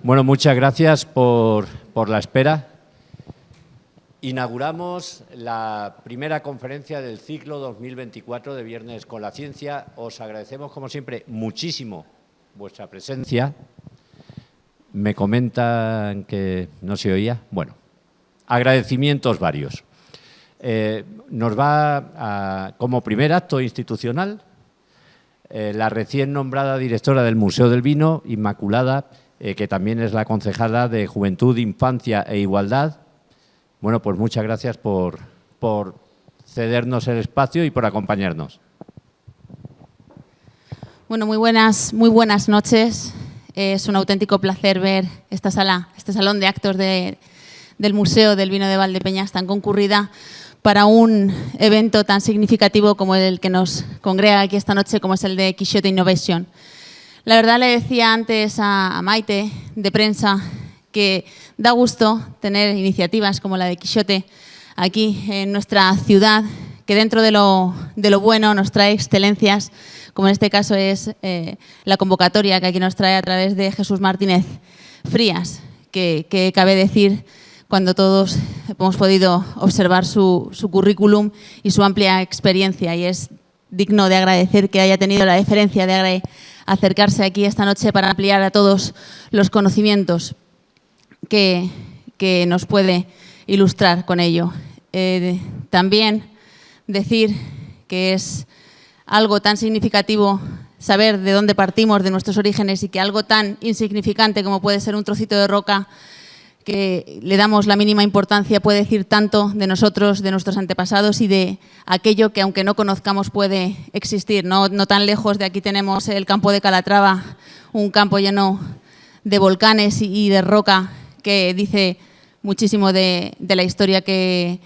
Bueno, muchas gracias por la espera. Inauguramos la primera conferencia del ciclo 2024 de Viernes con la Ciencia. Os agradecemos, como siempre, muchísimo vuestra presencia. Me comentan que no se oía. Bueno, agradecimientos varios. Nos va como primer acto institucional la recién nombrada directora del Museo del Vino, Inmaculada, que también es la concejala de Juventud, Infancia e Igualdad. Bueno, pues muchas gracias por cedernos el espacio y por acompañarnos. Bueno, muy buenas noches. Es un auténtico placer ver esta sala, este salón de actos del Museo del Vino de Valdepeñas tan concurrida para un evento tan significativo como el que nos congrega aquí esta noche, como es el de Quixote Innovation. La verdad, le decía antes a Maite, de prensa, que da gusto tener iniciativas como la de Quixote aquí en nuestra ciudad, que dentro de lo bueno nos trae excelencias, como en este caso es la convocatoria que aquí nos trae a través de Jesús Martínez Frías, que cabe decir cuando todos hemos podido observar su currículum y su amplia experiencia, y es digno de agradecer que haya tenido la deferencia de acercarse aquí esta noche para ampliar a todos los conocimientos que nos puede ilustrar con ello. También decir que es algo tan significativo saber de dónde partimos, de nuestros orígenes, y que algo tan insignificante como puede ser un trocito de roca que le damos la mínima importancia puede decir tanto de nosotros, de nuestros antepasados y de aquello que, aunque no conozcamos, puede existir. No tan lejos de aquí tenemos el campo de Calatrava, un campo lleno de volcanes y de roca que dice muchísimo de la historia que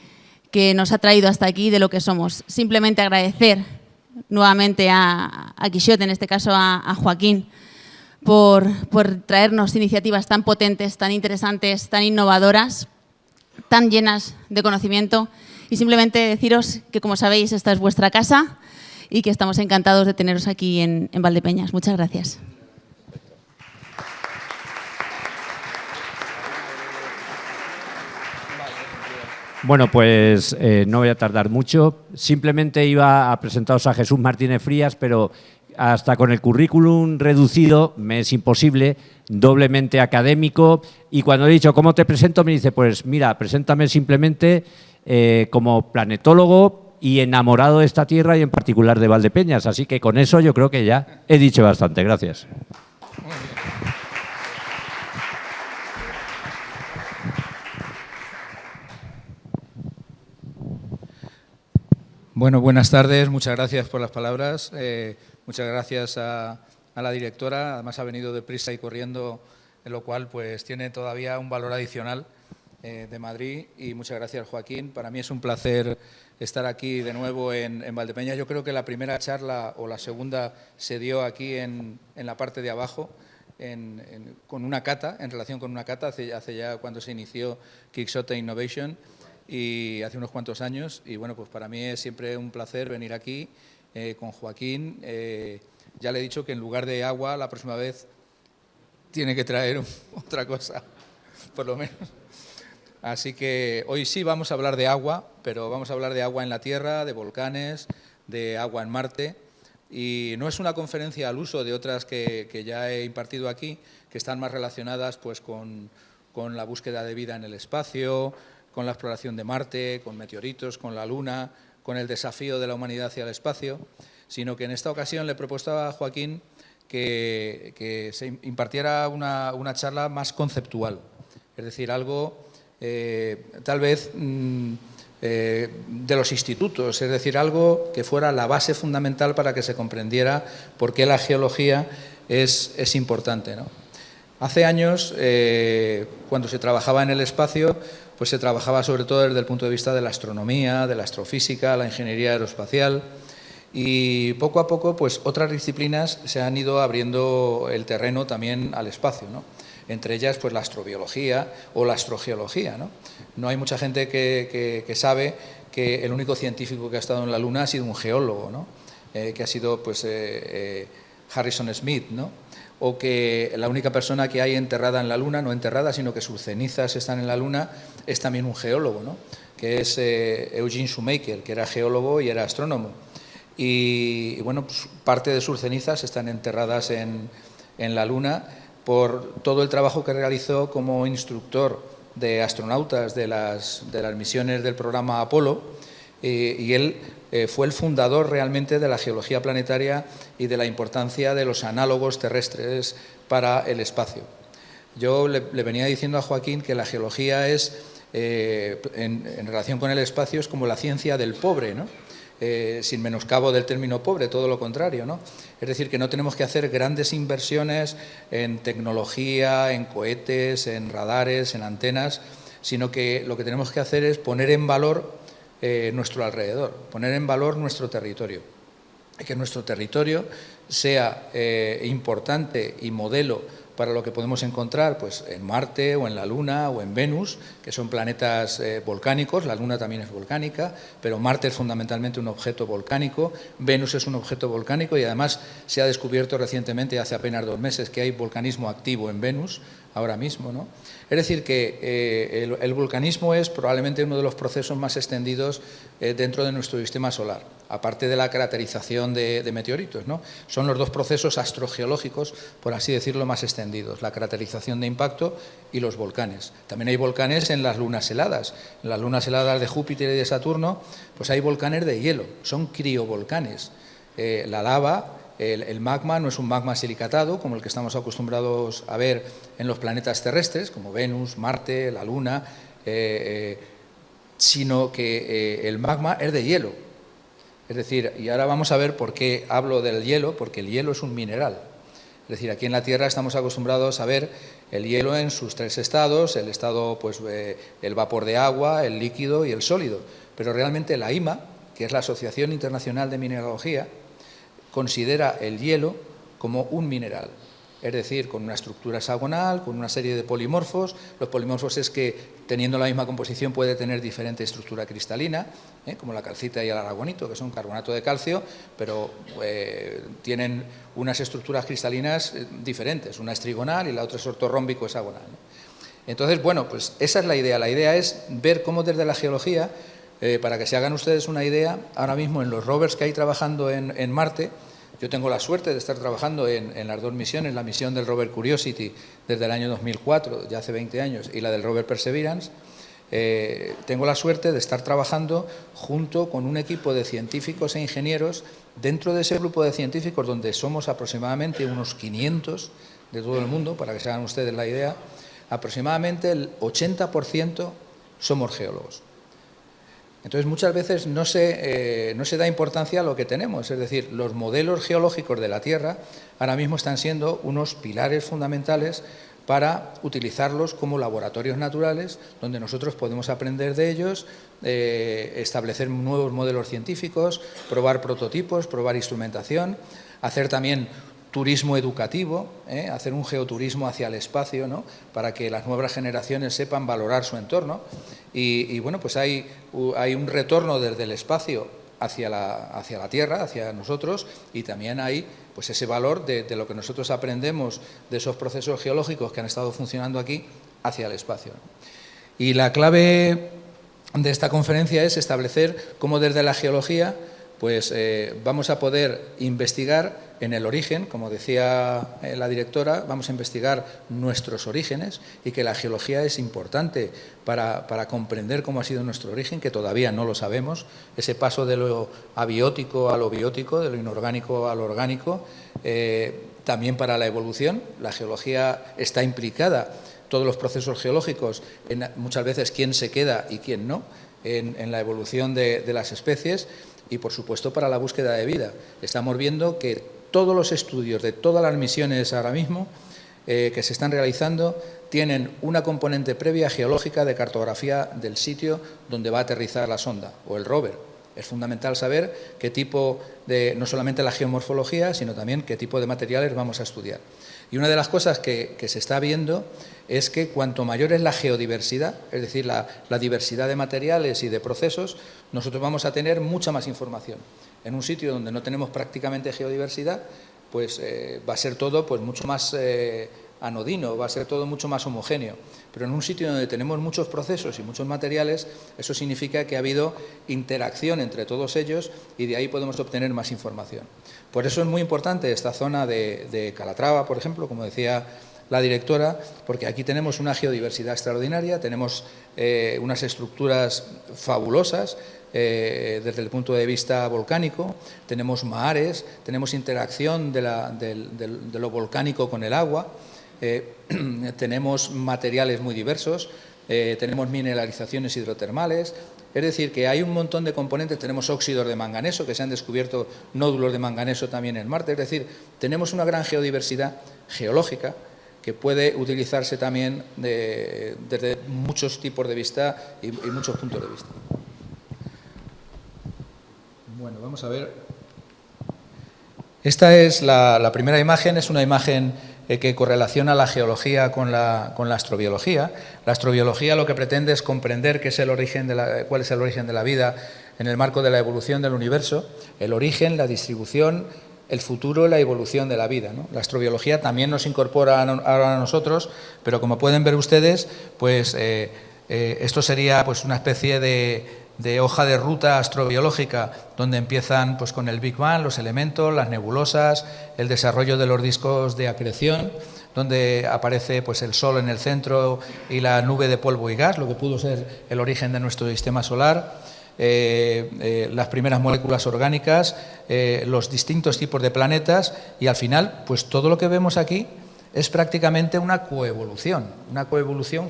nos ha traído hasta aquí, de lo que somos. Simplemente agradecer nuevamente a Quixote, en este caso a Joaquín, por traernos iniciativas tan potentes, tan interesantes, tan innovadoras, tan llenas de conocimiento, y simplemente deciros que, como sabéis, esta es vuestra casa y que estamos encantados de teneros aquí en Valdepeñas. Muchas gracias. Bueno, pues no voy a tardar mucho. Simplemente iba a presentaros a Jesús Martínez Frías, pero hasta con el currículum reducido me es imposible, doblemente académico. Y cuando he dicho ¿cómo te presento?, me dice, pues mira, preséntame simplemente como planetólogo y enamorado de esta tierra y en particular de Valdepeñas. Así que con eso yo creo que ya he dicho bastante. Gracias. Bueno, buenas tardes, muchas gracias por las palabras, muchas gracias a la directora, además ha venido deprisa y corriendo, en lo cual pues tiene todavía un valor adicional de Madrid, y muchas gracias, Joaquín. Para mí es un placer estar aquí de nuevo en Valdepeñas. Yo creo que la primera charla o la segunda se dio aquí en la parte de abajo, con una cata, en relación con una cata, hace ya cuando se inició Quixote Innovation, y hace unos cuantos años, y bueno, pues para mí es siempre un placer venir aquí con Joaquín. Ya le he dicho que en lugar de agua la próxima vez tiene que traer otra cosa, por lo menos. Así que hoy sí vamos a hablar de agua, pero vamos a hablar de agua en la Tierra, de volcanes, de agua en Marte, y no es una conferencia al uso de otras que ya he impartido aquí, que están más relacionadas pues con la búsqueda de vida en el espacio, con la exploración de Marte, con meteoritos, con la Luna, con el desafío de la humanidad hacia el espacio, sino que en esta ocasión le he propuesto a Joaquín que se impartiera una charla más conceptual, es decir, algo tal vez de los institutos, es decir, algo que fuera la base fundamental para que se comprendiera por qué la geología es importante, ¿no? Hace años, cuando se trabajaba en el espacio, pues se trabajaba sobre todo desde el punto de vista de la astronomía, de la astrofísica, la ingeniería aeroespacial, y poco a poco pues otras disciplinas se han ido abriendo el terreno también al espacio, ¿no? Entre ellas pues la astrobiología o la astrogeología, ¿no? No hay mucha gente que sabe que el único científico que ha estado en la Luna ha sido un geólogo, ¿no? Que ha sido pues Harrison Smith, ¿no? o que la única persona que hay enterrada en la Luna, no enterrada, sino que sus cenizas están en la Luna, es también un geólogo, ¿no? Que es Eugene Shoemaker, que era geólogo y era astrónomo. Y bueno, pues parte de sus cenizas están enterradas en la Luna por todo el trabajo que realizó como instructor de astronautas de las misiones del programa Apolo, y él fue el fundador realmente de la geología planetaria y de la importancia de los análogos terrestres para el espacio. Yo le venía diciendo a Joaquín que la geología es, en relación con el espacio, es como la ciencia del pobre, ¿no? Sin menoscabo del término pobre, todo lo contrario, ¿no? Es decir, que no tenemos que hacer grandes inversiones en tecnología, en cohetes, en radares, en antenas, sino que lo que tenemos que hacer es poner en valor nuestro alrededor, poner en valor nuestro territorio, y que nuestro territorio sea importante y modelo para lo que podemos encontrar pues, en Marte o en la Luna o en Venus, que son planetas volcánicos. La Luna también es volcánica, pero Marte es fundamentalmente un objeto volcánico, Venus es un objeto volcánico y además se ha descubierto recientemente, hace apenas 2 meses, que hay volcanismo activo en Venus ahora mismo, ¿no? Es decir, que el vulcanismo es probablemente uno de los procesos más extendidos dentro de nuestro sistema solar, aparte de la craterización de meteoritos, ¿no? Son los 2 procesos astrogeológicos, por así decirlo, más extendidos, la craterización de impacto y los volcanes. También hay volcanes en las lunas heladas. En las lunas heladas de Júpiter y de Saturno, pues hay volcanes de hielo, son criovolcanes. La lava, el magma no es un magma silicatado, como el que estamos acostumbrados a ver en los planetas terrestres, como Venus, Marte, la Luna, sino que el magma es de hielo. Es decir, y ahora vamos a ver por qué hablo del hielo, porque el hielo es un mineral. Es decir, aquí en la Tierra estamos acostumbrados a ver el hielo en sus 3 estados, el estado, pues, el vapor de agua, el líquido y el sólido. Pero realmente la IMA, que es la Asociación Internacional de Mineralogía, considera el hielo como un mineral, es decir, con una estructura hexagonal, con una serie de polimorfos. Los polimorfos es que, teniendo la misma composición, puede tener diferente estructura cristalina, como la calcita y el aragonito, que son carbonato de calcio, pero tienen unas estructuras cristalinas diferentes, una es trigonal y la otra es ortorrómbico hexagonal, ¿no? Entonces, bueno, pues esa es la idea. La idea es ver cómo desde la geología, para que se hagan ustedes una idea, ahora mismo en los rovers que hay trabajando en Marte, yo tengo la suerte de estar trabajando en las 2 misiones, la misión del rover Curiosity desde el año 2004, ya hace 20 años, y la del rover Perseverance. Tengo la suerte de estar trabajando junto con un equipo de científicos e ingenieros dentro de ese grupo de científicos, donde somos aproximadamente unos 500 de todo el mundo, para que se hagan ustedes la idea. Aproximadamente el 80% somos geólogos. Entonces, muchas veces no se da importancia a lo que tenemos, es decir, los modelos geológicos de la Tierra ahora mismo están siendo unos pilares fundamentales para utilizarlos como laboratorios naturales, donde nosotros podemos aprender de ellos, establecer nuevos modelos científicos, probar prototipos, probar instrumentación, hacer también turismo educativo, hacer un geoturismo hacia el espacio, ¿no?, para que las nuevas generaciones sepan valorar su entorno. Y bueno, pues hay un retorno desde el espacio hacia la Tierra, hacia nosotros, y también hay pues ese valor de lo que nosotros aprendemos de esos procesos geológicos que han estado funcionando aquí hacia el espacio. Y la clave de esta conferencia es establecer cómo desde la geología pues vamos a poder investigar en el origen, como decía la directora, vamos a investigar nuestros orígenes, y que la geología es importante para comprender cómo ha sido nuestro origen, que todavía no lo sabemos, ese paso de lo abiótico a lo biótico, de lo inorgánico a lo orgánico, también para la evolución. La geología está implicada, todos los procesos geológicos, en muchas veces quién se queda y quién no, en la evolución de las especies. Y, por supuesto, para la búsqueda de vida. Estamos viendo que todos los estudios de todas las misiones ahora mismo que se están realizando tienen una componente previa geológica de cartografía del sitio donde va a aterrizar la sonda o el rover. Es fundamental saber qué tipo de, no solamente la geomorfología, sino también qué tipo de materiales vamos a estudiar. Y una de las cosas que se está viendo es que cuanto mayor es la geodiversidad, es decir, la diversidad de materiales y de procesos, nosotros vamos a tener mucha más información. En un sitio donde no tenemos prácticamente geodiversidad, pues va a ser todo pues mucho más anodino, va a ser todo mucho más homogéneo. Pero en un sitio donde tenemos muchos procesos y muchos materiales, eso significa que ha habido interacción entre todos ellos y de ahí podemos obtener más información. Por eso es muy importante esta zona de Calatrava, por ejemplo, como decía la directora, porque aquí tenemos una geodiversidad extraordinaria, tenemos unas estructuras fabulosas desde el punto de vista volcánico, tenemos mahares, tenemos interacción de lo volcánico con el agua, tenemos materiales muy diversos, tenemos mineralizaciones hidrotermales, es decir, que hay un montón de componentes, tenemos óxidos de manganeso, que se han descubierto nódulos de manganeso también en Marte, es decir, tenemos una gran geodiversidad geológica que puede utilizarse también desde muchos tipos de vista y muchos puntos de vista. Bueno, vamos a ver. Esta es la primera imagen, es una imagen que correlaciona la geología con la astrobiología. La astrobiología lo que pretende es comprender cuál es el origen de la vida en el marco de la evolución del universo, el origen, la distribución, el futuro y la evolución de la vida, ¿no? La astrobiología también nos incorpora ahora a nosotros, pero como pueden ver ustedes, pues esto sería pues una especie de hoja de ruta astrobiológica, donde empiezan pues con el Big Bang, los elementos, las nebulosas, el desarrollo de los discos de acreción, donde aparece pues el Sol en el centro y la nube de polvo y gas, lo que pudo ser el origen de nuestro sistema solar. Las primeras moléculas orgánicas, los distintos tipos de planetas y al final, pues todo lo que vemos aquí es prácticamente una coevolución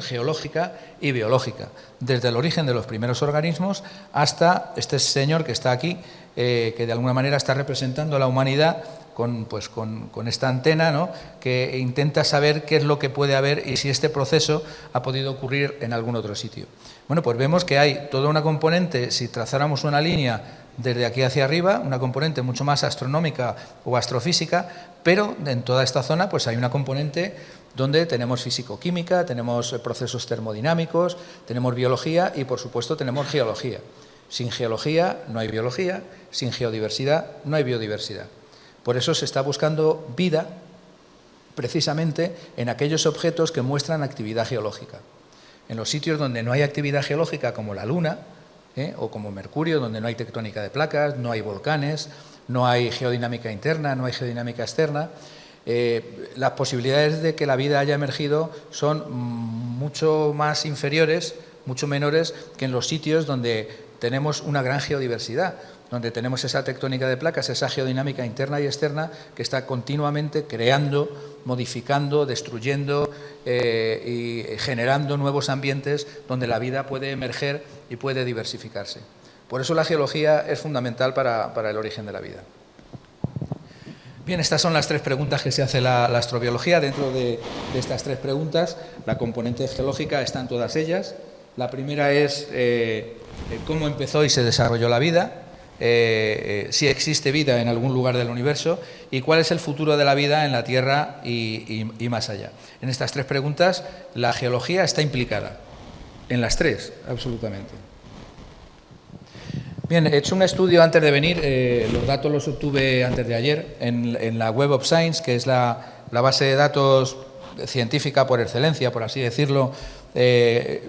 geológica y biológica, desde el origen de los primeros organismos hasta este señor que está aquí, que de alguna manera está representando a la humanidad con esta antena, ¿no?, que intenta saber qué es lo que puede haber y si este proceso ha podido ocurrir en algún otro sitio. Bueno, pues vemos que hay toda una componente, si trazáramos una línea desde aquí hacia arriba, una componente mucho más astronómica o astrofísica, pero en toda esta zona pues hay una componente donde tenemos físico-química, tenemos procesos termodinámicos, tenemos biología y, por supuesto, tenemos geología. Sin geología no hay biología, sin geodiversidad no hay biodiversidad. Por eso se está buscando vida precisamente en aquellos objetos que muestran actividad geológica. En los sitios donde no hay actividad geológica, como la Luna, o como Mercurio, donde no hay tectónica de placas, no hay volcanes, no hay geodinámica interna, no hay geodinámica externa, las posibilidades de que la vida haya emergido son mucho más inferiores, mucho menores que en los sitios donde tenemos una gran geodiversidad, donde tenemos esa tectónica de placas, esa geodinámica interna y externa que está continuamente creando, modificando, destruyendo y generando nuevos ambientes donde la vida puede emerger y puede diversificarse. Por eso la geología es fundamental para el origen de la vida. Bien, estas son las tres preguntas que se hace la astrobiología. Dentro de estas tres preguntas, la componente geológica está en todas ellas. La primera es cómo empezó y se desarrolló la vida, si existe vida en algún lugar del universo y cuál es el futuro de la vida en la Tierra y más allá. En estas tres preguntas, la geología está implicada. En las tres, absolutamente. Bien, he hecho un estudio antes de venir, los datos los obtuve antes de ayer en la Web of Science, que es la base de datos científica por excelencia, por así decirlo,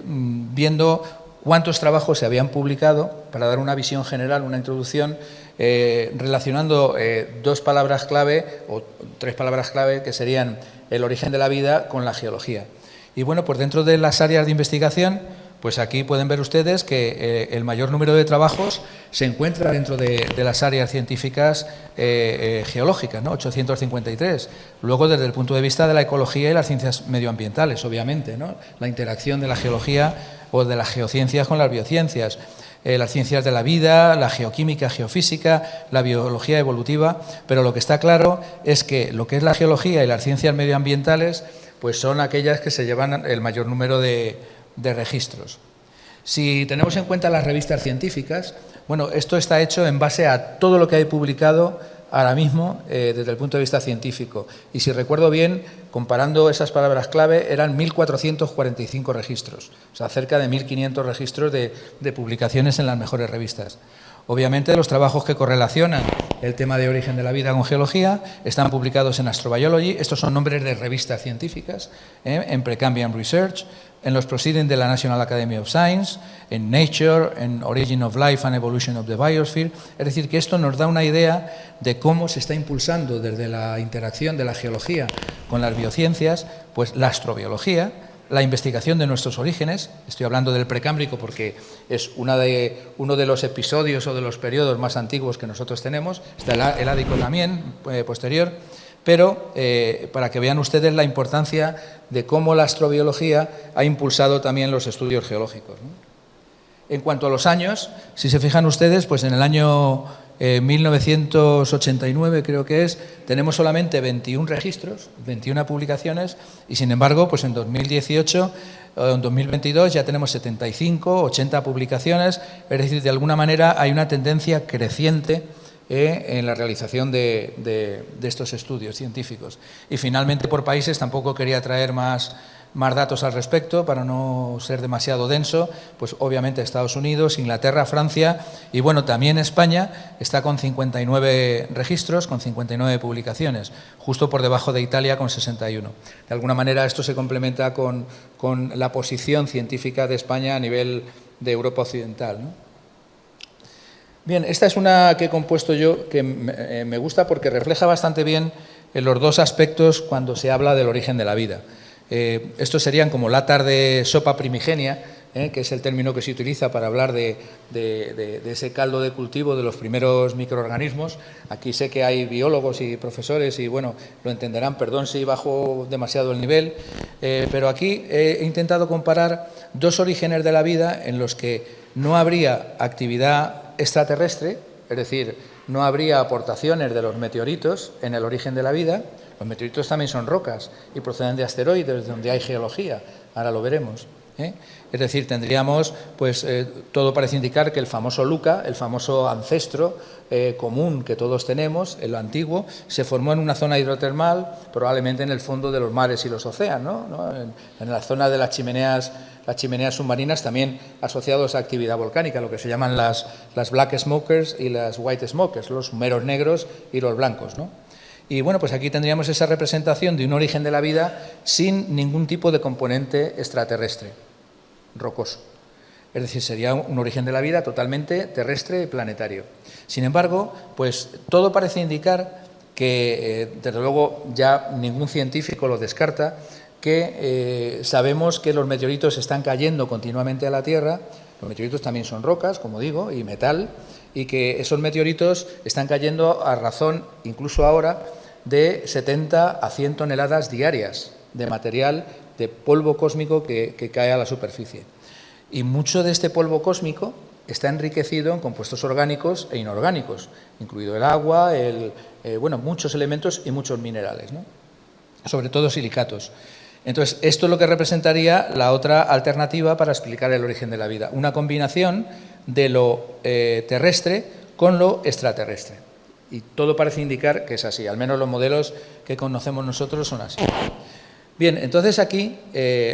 viendo cuántos trabajos se habían publicado para dar una visión general, una introducción, relacionando dos palabras clave o tres palabras clave que serían el origen de la vida con la geología. Y bueno, pues dentro de las áreas de investigación, pues aquí pueden ver ustedes que el mayor número de trabajos se encuentra dentro de las áreas científicas geológicas, ¿no? 853. Luego, desde el punto de vista de la ecología y las ciencias medioambientales, obviamente, ¿no? La interacción de la geología o de las geociencias con las biociencias, las ciencias de la vida, la geoquímica, geofísica, la biología evolutiva, pero lo que está claro es que lo que es la geología y las ciencias medioambientales pues son aquellas que se llevan el mayor número de registros. Si tenemos en cuenta las revistas científicas, bueno, esto está hecho en base a todo lo que hay publicado ahora mismo desde el punto de vista científico. Y si recuerdo bien, comparando esas palabras clave, eran 1.445 registros, o sea, cerca de 1.500 registros de publicaciones en las mejores revistas. Obviamente, los trabajos que correlacionan el tema de origen de la vida con geología están publicados en Astrobiology. Estos son nombres de revistas científicas, en Precambrian Research, en los Proceedings de la National Academy of Science, en Nature, en Origin of Life and Evolution of the Biosphere. Es decir, que esto nos da una idea de cómo se está impulsando desde la interacción de la geología con las biociencias, pues la astrobiología, la investigación de nuestros orígenes. Estoy hablando del Precámbrico porque es uno de los episodios o de los periodos más antiguos que nosotros tenemos. Está el Ádico también, posterior, pero para que vean ustedes la importancia de cómo la astrobiología ha impulsado también los estudios geológicos, ¿no? En cuanto a los años, si se fijan ustedes, pues en el año 1989 creo que es, tenemos solamente 21 registros, 21 publicaciones, y sin embargo, pues en 2018 o en 2022 ya tenemos 75, 80 publicaciones, es decir, de alguna manera hay una tendencia creciente en la realización de estos estudios científicos. Y finalmente, por países, tampoco quería traer más datos al respecto para no ser demasiado denso, pues obviamente Estados Unidos, Inglaterra, Francia y bueno, también España está con 59 registros, con 59 publicaciones, justo por debajo de Italia con 61. De alguna manera esto se complementa con la posición científica de España a nivel de Europa Occidental, ¿no? Bien, esta es una que he compuesto yo que me gusta porque refleja bastante bien los dos aspectos cuando se habla del origen de la vida. Estos serían como latas de sopa primigenia, que es el término que se utiliza para hablar de ese caldo de cultivo de los primeros microorganismos. Aquí sé que hay biólogos y profesores y, bueno, lo entenderán, perdón si bajo demasiado el nivel, pero aquí he intentado comparar dos orígenes de la vida en los que no habría actividad extraterrestre, es decir, no habría aportaciones de los meteoritos en el origen de la vida. Los meteoritos también son rocas y proceden de asteroides donde hay geología, ahora lo veremos, ¿eh? Es decir, tendríamos, pues todo parece indicar que el famoso Luca, el famoso ancestro común que todos tenemos, el antiguo, se formó en una zona hidrotermal, probablemente en el fondo de los mares y los océanos, ¿no? En la zona de las chimeneas submarinas, también asociados a actividad volcánica, lo que se llaman las black smokers y las white smokers, los humeros negros y los blancos, ¿no? Y bueno, pues aquí tendríamos esa representación de un origen de la vida sin ningún tipo de componente extraterrestre, rocoso. Es decir, sería un origen de la vida totalmente terrestre y planetario. Sin embargo, pues todo parece indicar que, desde luego, ya ningún científico lo descarta, que sabemos que los meteoritos están cayendo continuamente a la Tierra. Los meteoritos también son rocas, como digo, y metal, y que esos meteoritos están cayendo a razón, incluso ahora, de 70 a 100 toneladas diarias de material, de polvo cósmico que cae a la superficie. Y mucho de este polvo cósmico está enriquecido en compuestos orgánicos e inorgánicos, incluido el agua, bueno, muchos elementos y muchos minerales, ¿no? Sobre todo silicatos. Entonces, esto es lo que representaría la otra alternativa para explicar el origen de la vida, una combinación de lo terrestre con lo extraterrestre. Y todo parece indicar que es así, al menos los modelos que conocemos nosotros son así. Bien, entonces aquí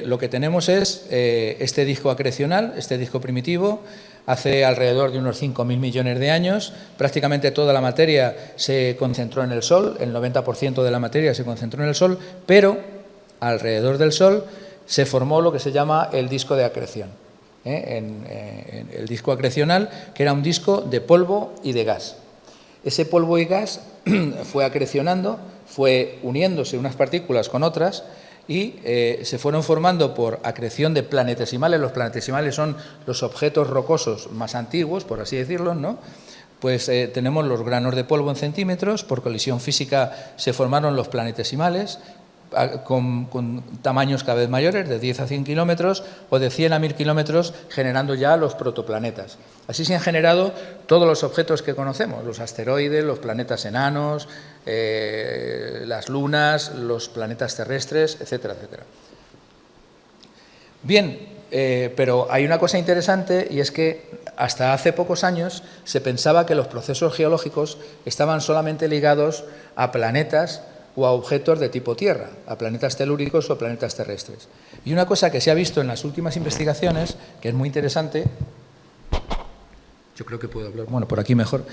lo que tenemos es este disco acrecional, este disco primitivo, hace alrededor de unos 5.000 millones de años. Prácticamente toda la materia se concentró en el Sol, el 90% de la materia se concentró en el Sol, pero alrededor del Sol se formó lo que se llama el disco de acreción, el disco acrecional, que era un disco de polvo y de gas. Ese polvo y gas fue acrecionando, fue uniéndose unas partículas con otras y se fueron formando por acreción de planetesimales. Los planetesimales son los objetos rocosos más antiguos, por así decirlo, ¿no? Pues tenemos los granos de polvo en centímetros, por colisión física se formaron los planetesimales, con tamaños cada vez mayores, de 10 a 100 kilómetros o de 100 a 1000 kilómetros, generando ya los protoplanetas. Así se han generado todos los objetos que conocemos, los asteroides, los planetas enanos, las lunas, los planetas terrestres, etcétera, etcétera. Bien, pero hay una cosa interesante y es que hasta hace pocos años se pensaba que los procesos geológicos estaban solamente ligados a planetas o a objetos de tipo Tierra, a planetas telúricos o a planetas terrestres. Y una cosa que se ha visto en las últimas investigaciones, que es muy interesante, yo creo que puedo hablar, bueno, por aquí mejor,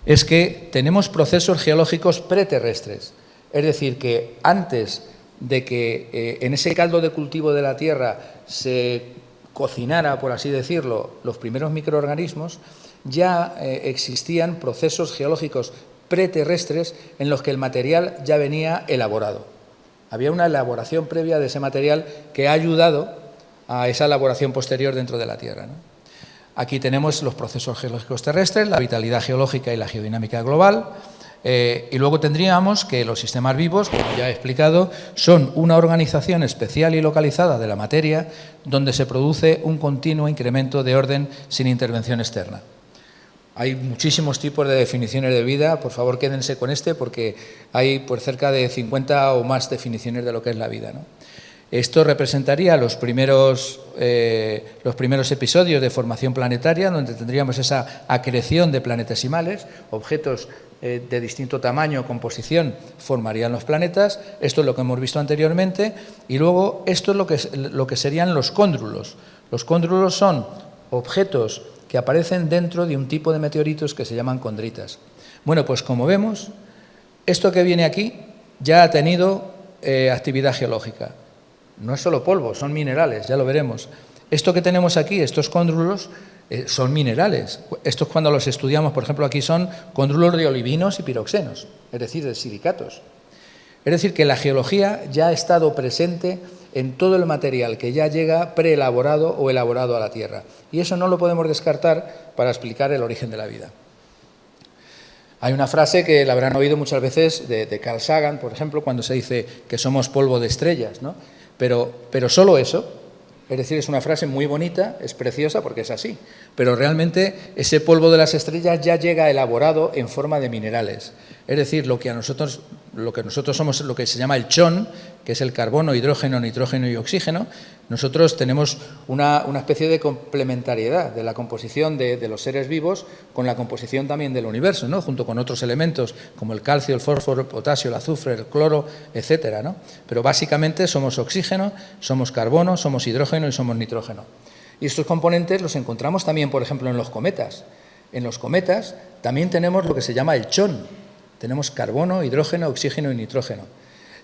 es que tenemos procesos geológicos preterrestres. Es decir, que antes de que en ese caldo de cultivo de la Tierra se cocinara, por así decirlo, los primeros microorganismos, ya existían procesos geológicos preterrestres en los que el material ya venía elaborado. Había una elaboración previa de ese material que ha ayudado a esa elaboración posterior dentro de la Tierra, ¿no? Aquí tenemos los procesos geológicos terrestres, la vitalidad geológica y la geodinámica global. Y luego tendríamos que los sistemas vivos, como ya he explicado, son una organización especial y localizada de la materia donde se produce un continuo incremento de orden sin intervención externa. Hay muchísimos tipos de definiciones de vida, por favor quédense con este porque hay pues, cerca de 50 o más definiciones de lo que es la vida, ¿no? Esto representaría los primeros episodios de formación planetaria, donde tendríamos esa acreción de planetesimales, objetos de distinto tamaño o composición formarían los planetas. Esto es lo que hemos visto anteriormente. Y luego esto es lo que serían los cóndrulos. Los cóndrulos son objetos que aparecen dentro de un tipo de meteoritos que se llaman condritas. Bueno, pues como vemos, esto que viene aquí ya ha tenido actividad geológica. No es solo polvo, son minerales, ya lo veremos. Esto que tenemos aquí, estos cóndrulos, son minerales. Estos cuando los estudiamos, por ejemplo, aquí son cóndrulos de olivinos y piroxenos, es decir, de silicatos. Es decir, que la geología ya ha estado presente en todo el material que ya llega preelaborado o elaborado a la Tierra. Y eso no lo podemos descartar para explicar el origen de la vida. Hay una frase que la habrán oído muchas veces de Carl Sagan, por ejemplo, cuando se dice que somos polvo de estrellas, ¿no? Pero solo eso, es decir, es una frase muy bonita, es preciosa porque es así, pero realmente ese polvo de las estrellas ya llega elaborado en forma de minerales. Es decir, lo que nosotros somos, lo que se llama el chon, que es el carbono, hidrógeno, nitrógeno y oxígeno, nosotros tenemos una especie de complementariedad de la composición de los seres vivos con la composición también del universo, ¿no? Junto con otros elementos como el calcio, el fósforo, el potasio, el azufre, el cloro, etcétera, ¿no? Pero básicamente somos oxígeno, somos carbono, somos hidrógeno y somos nitrógeno. Y estos componentes los encontramos también, por ejemplo, en los cometas. En los cometas también tenemos lo que se llama el chon. Tenemos carbono, hidrógeno, oxígeno y nitrógeno.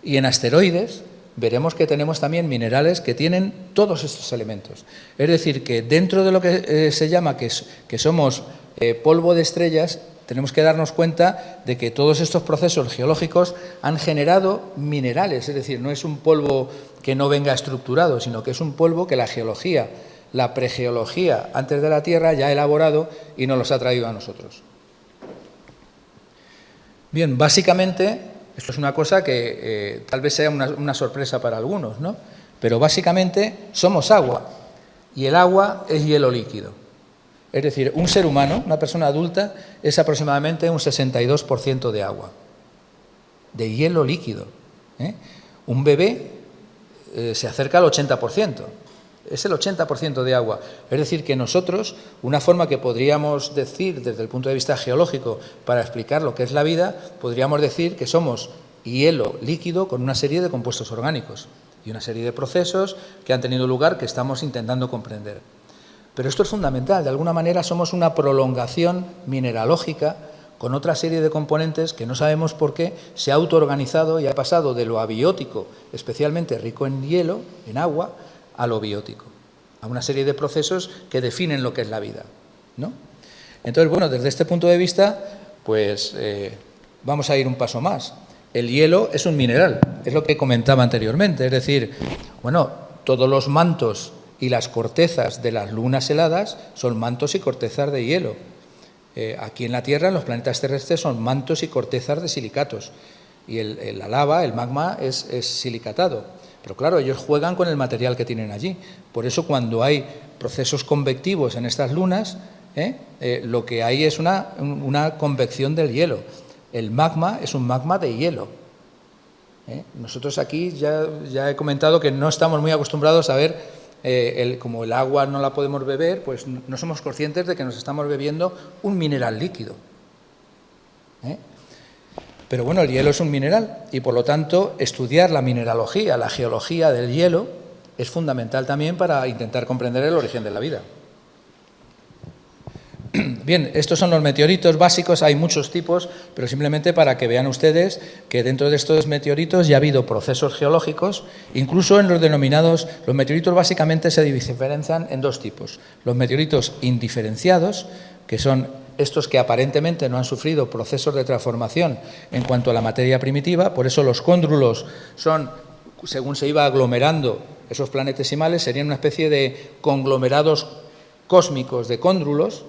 Y en asteroides veremos que tenemos también minerales que tienen todos estos elementos. Es decir, que dentro de lo que se llama que somos polvo de estrellas, tenemos que darnos cuenta de que todos estos procesos geológicos han generado minerales. Es decir, no es un polvo que no venga estructurado, sino que es un polvo que la geología, la pregeología antes de la Tierra ya ha elaborado y nos los ha traído a nosotros. Bien, básicamente, esto es una cosa que tal vez sea una sorpresa para algunos, ¿no? Pero básicamente somos agua y el agua es hielo líquido. Es decir, un ser humano, una persona adulta, es aproximadamente un 62% de agua, de hielo líquido, ¿eh? Un bebé se acerca al 80%. Es el 80% de agua. Es decir, que nosotros, una forma que podríamos decir desde el punto de vista geológico para explicar lo que es la vida, podríamos decir que somos hielo líquido con una serie de compuestos orgánicos y una serie de procesos que han tenido lugar que estamos intentando comprender. Pero esto es fundamental. De alguna manera somos una prolongación mineralógica con otra serie de componentes que no sabemos por qué se ha autoorganizado y ha pasado de lo abiótico, especialmente rico en hielo, en agua, a lo biótico, a una serie de procesos que definen lo que es la vida, ¿no? Entonces, bueno, desde este punto de vista, pues vamos a ir un paso más. El hielo es un mineral, es lo que comentaba anteriormente, es decir, bueno, todos los mantos y las cortezas de las lunas heladas son mantos y cortezas de hielo. Aquí en la Tierra, en los planetas terrestres, son mantos y cortezas de silicatos, y la lava, el magma, es silicatado. Pero claro, ellos juegan con el material que tienen allí. Por eso cuando hay procesos convectivos en estas lunas, lo que hay es una convección del hielo. El magma es un magma de hielo. Nosotros aquí ya he comentado que no estamos muy acostumbrados a ver como el agua no la podemos beber, pues no somos conscientes de que nos estamos bebiendo un mineral líquido. Pero bueno, el hielo es un mineral y por lo tanto estudiar la mineralogía, la geología del hielo es fundamental también para intentar comprender el origen de la vida. Bien, estos son los meteoritos básicos, hay muchos tipos, pero simplemente para que vean ustedes que dentro de estos meteoritos ya ha habido procesos geológicos, incluso en los denominados, los meteoritos básicamente se diferencian en dos tipos. Los meteoritos indiferenciados, que son estos que aparentemente no han sufrido procesos de transformación en cuanto a la materia primitiva, por eso los cóndrulos son, según se iba aglomerando esos planetesimales, serían una especie de conglomerados cósmicos de cóndrulos,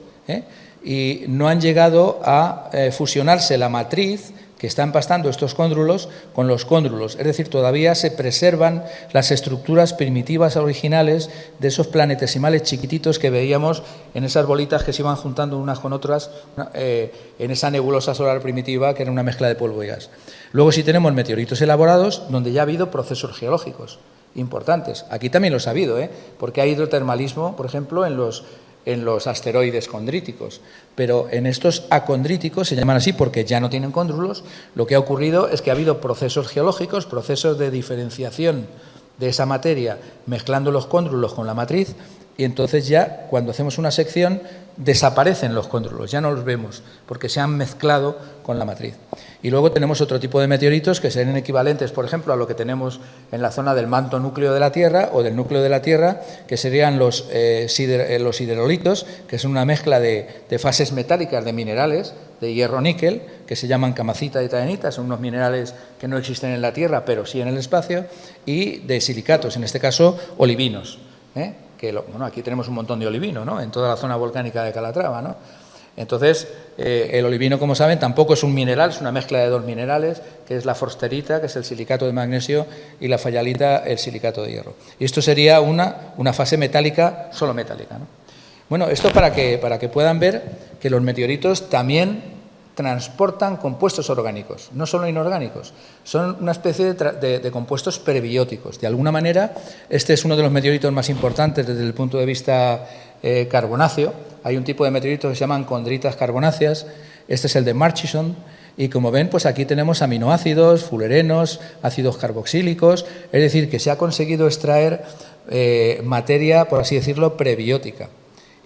y no han llegado a fusionarse la matriz que está empastando estos cóndrulos con los cóndrulos, es decir, todavía se preservan las estructuras primitivas originales de esos planetesimales chiquititos que veíamos en esas bolitas que se iban juntando unas con otras en esa nebulosa solar primitiva que era una mezcla de polvo y gas. Luego sí tenemos meteoritos elaborados donde ya ha habido procesos geológicos importantes. Aquí también los ha habido, porque hay hidrotermalismo, por ejemplo, en los asteroides condríticos, pero en estos acondríticos, se llaman así porque ya no tienen cóndrulos, lo que ha ocurrido es que ha habido procesos geológicos, procesos de diferenciación de esa materia, mezclando los cóndrulos con la matriz, y entonces ya cuando hacemos una sección desaparecen los cóndrulos, ya no los vemos, porque se han mezclado con la matriz. Y luego tenemos otro tipo de meteoritos que serían equivalentes, por ejemplo, a lo que tenemos en la zona del manto núcleo de la Tierra o del núcleo de la Tierra, que serían los siderolitos, que son una mezcla de fases metálicas de minerales, de hierro-níquel, que se llaman camacita y taenita, son unos minerales que no existen en la Tierra, pero sí en el espacio, y de silicatos, en este caso olivinos, bueno, aquí tenemos un montón de olivino, ¿no?, en toda la zona volcánica de Calatrava, ¿no? Entonces, el olivino, como saben, tampoco es un mineral, es una mezcla de dos minerales, que es la forsterita, que es el silicato de magnesio, y la fayalita, el silicato de hierro. Y esto sería una fase metálica, solo metálica, ¿no? Bueno, esto para que puedan ver que los meteoritos también transportan compuestos orgánicos, no solo inorgánicos, son una especie de compuestos prebióticos. De alguna manera, este es uno de los meteoritos más importantes desde el punto de vista carbonáceo. Hay un tipo de meteoritos que se llaman condritas carbonáceas, este es el de Murchison, y como ven, pues aquí tenemos aminoácidos, fulerenos, ácidos carboxílicos, es decir, que se ha conseguido extraer materia, por así decirlo, prebiótica,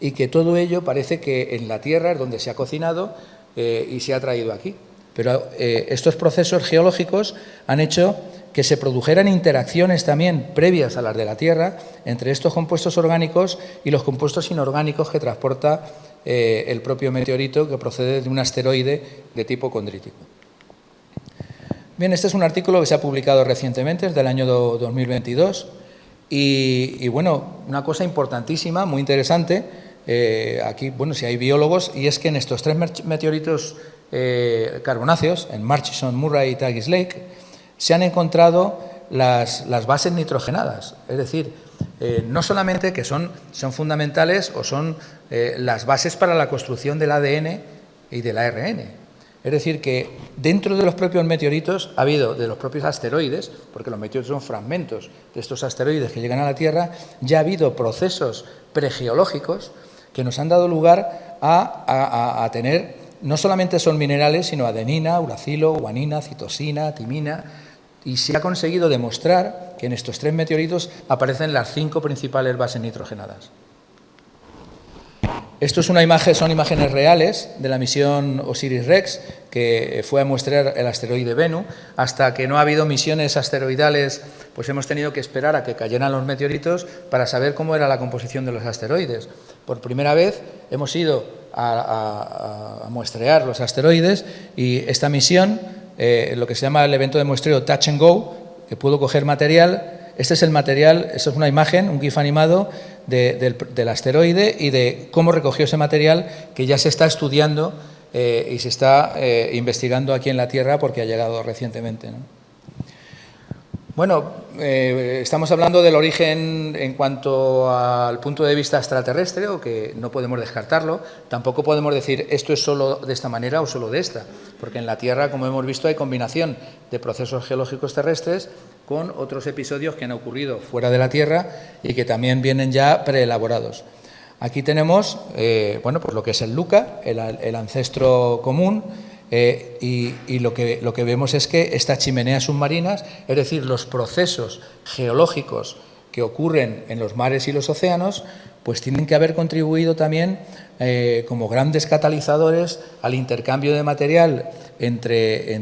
y que todo ello parece que en la Tierra es donde se ha cocinado y se ha traído aquí. Pero estos procesos geológicos han hecho que se produjeran interacciones también previas a las de la Tierra entre estos compuestos orgánicos y los compuestos inorgánicos que transporta el propio meteorito, que procede de un asteroide de tipo condrítico. Bien, este es un artículo que se ha publicado recientemente, es del año 2022, y bueno, una cosa importantísima, muy interesante, aquí, bueno, si hay biólogos, y es que en estos tres meteoritos carbonáceos, en Murchison, Murray y Taggis Lake, se han encontrado las bases nitrogenadas, es decir, no solamente que son fundamentales o son las bases para la construcción del ADN y del ARN, es decir, que dentro de los propios meteoritos ha habido, de los propios asteroides, porque los meteoritos son fragmentos de estos asteroides que llegan a la Tierra, ya ha habido procesos pregeológicos que nos han dado lugar a tener, no solamente son minerales, sino adenina, uracilo, guanina, citosina, timina, y se ha conseguido demostrar que en estos tres meteoritos aparecen las 5 principales bases nitrogenadas. Esto es una imagen, son imágenes reales de la misión OSIRIS-REx, que fue a muestrear el asteroide Bennu. Hasta que no ha habido misiones asteroidales, pues hemos tenido que esperar a que cayeran los meteoritos para saber cómo era la composición de los asteroides. Por primera vez hemos ido a muestrear los asteroides, y esta misión, lo que se llama el evento de muestreo Touch and Go, que pudo coger material. Este es el material, esto es una imagen, un GIF animado del asteroide y de cómo recogió ese material, que ya se está estudiando y se está investigando aquí en la Tierra porque ha llegado recientemente, ¿no? Bueno, estamos hablando del origen en cuanto al punto de vista extraterrestre, o que no podemos descartarlo. Tampoco podemos decir esto es solo de esta manera o solo de esta, porque en la Tierra, como hemos visto, hay combinación de procesos geológicos terrestres con otros episodios que han ocurrido fuera de la Tierra y que también vienen ya preelaborados. Aquí tenemos bueno, pues lo que es el Luca, el ancestro común. Y lo que vemos es que estas chimeneas submarinas, es decir, los procesos geológicos que ocurren en los mares y los océanos, pues tienen que haber contribuido también como grandes catalizadores al intercambio de material entre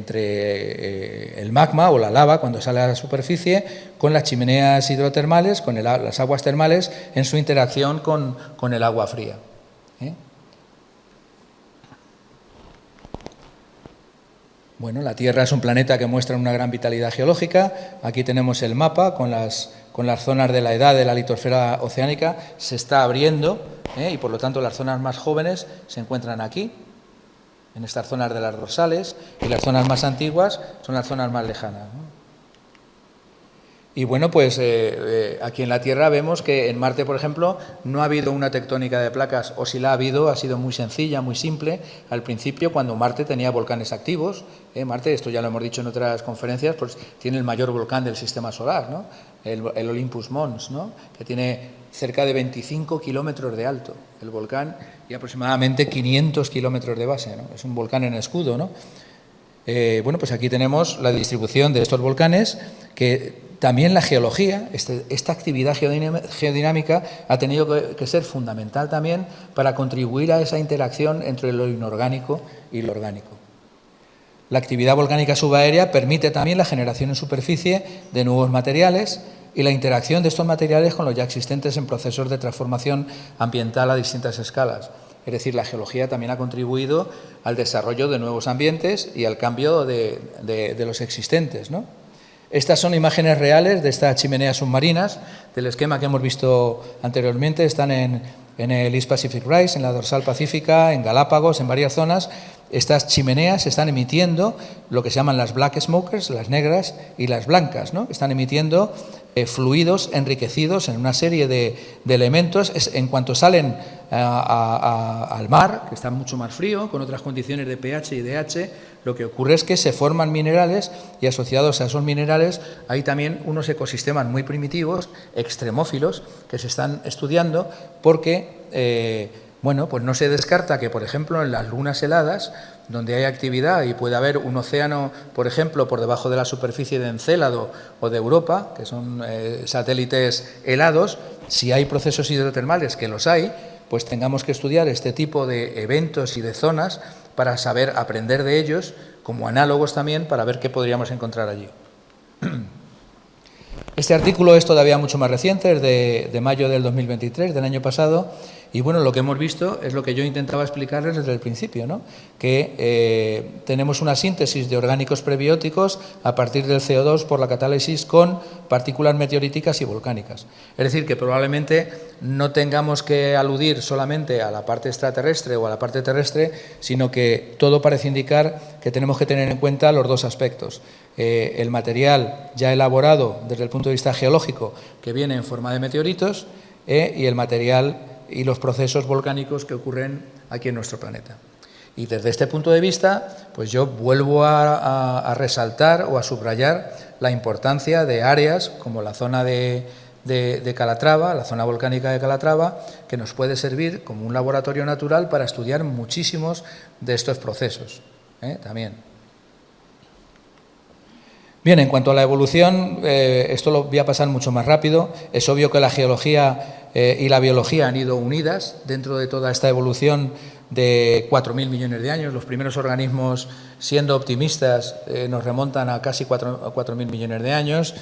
el magma o la lava cuando sale a la superficie con las chimeneas hidrotermales, con las aguas termales en su interacción con el agua fría. Bueno, la Tierra es un planeta que muestra una gran vitalidad geológica. Aquí tenemos el mapa con las zonas de la edad de la litosfera oceánica. Se está abriendo y, por lo tanto, las zonas más jóvenes se encuentran aquí, en estas zonas de las dorsales, y las zonas más antiguas son las zonas más lejanas, ¿no? Y bueno, pues aquí en la Tierra vemos que en Marte, por ejemplo, no ha habido una tectónica de placas, o si la ha habido, ha sido muy sencilla, muy simple. Al principio, cuando Marte tenía volcanes activos, Marte, esto ya lo hemos dicho en otras conferencias, pues tiene el mayor volcán del sistema solar, ¿no? El Olympus Mons, ¿no? Que tiene cerca de 25 kilómetros de alto el volcán y aproximadamente 500 kilómetros de base, ¿no? Es un volcán en escudo, ¿no? Bueno, pues aquí tenemos la distribución de estos volcanes, que también la geología, esta actividad geodinámica ha tenido que ser fundamental también para contribuir a esa interacción entre lo inorgánico y lo orgánico. La actividad volcánica subaérea permite también la generación en superficie de nuevos materiales y la interacción de estos materiales con los ya existentes en procesos de transformación ambiental a distintas escalas. Es decir, la geología también ha contribuido al desarrollo de nuevos ambientes y al cambio de los existentes, ¿no? Estas son imágenes reales de estas chimeneas submarinas, del esquema que hemos visto anteriormente. Están en el East Pacific Rise, en la dorsal pacífica, en Galápagos, en varias zonas. Estas chimeneas están emitiendo lo que se llaman las black smokers, las negras y las blancas, ¿no? Están emitiendo fluidos enriquecidos en una serie de elementos. En cuanto salen al mar, que está mucho más frío, con otras condiciones de pH y DH, lo que ocurre es que se forman minerales y asociados a esos minerales hay también unos ecosistemas muy primitivos, extremófilos, que se están estudiando porque bueno, pues no se descarta que, por ejemplo, en las lunas heladas, donde hay actividad y puede haber un océano, por ejemplo, por debajo de la superficie de Encélado o de Europa, que son satélites helados, si hay procesos hidrotermales, que los hay, pues tengamos que estudiar este tipo de eventos y de zonas para saber aprender de ellos, como análogos también, para ver qué podríamos encontrar allí. Este artículo es todavía mucho más reciente, es de mayo del 2023, del año pasado, y bueno, lo que hemos visto es lo que yo intentaba explicarles desde el principio, ¿no? Que tenemos una síntesis de orgánicos prebióticos a partir del CO2 por la catálisis con partículas meteoríticas y volcánicas. Es decir, que probablemente no tengamos que aludir solamente a la parte extraterrestre o a la parte terrestre, sino que todo parece indicar que tenemos que tener en cuenta los dos aspectos. El material ya elaborado desde el punto de vista geológico, que viene en forma de meteoritos, y el material y los procesos volcánicos que ocurren aquí en nuestro planeta. Y desde este punto de vista, pues yo vuelvo a resaltar o a subrayar la importancia de áreas como la zona de Calatrava, la zona volcánica de Calatrava, que nos puede servir como un laboratorio natural para estudiar muchísimos de estos procesos, también. Bien, en cuanto a la evolución, esto lo voy a pasar mucho más rápido. Es obvio que la geología y la biología han ido unidas dentro de toda esta evolución de 4.000 millones de años. Los primeros organismos, siendo optimistas, nos remontan a casi 4.000 millones de años.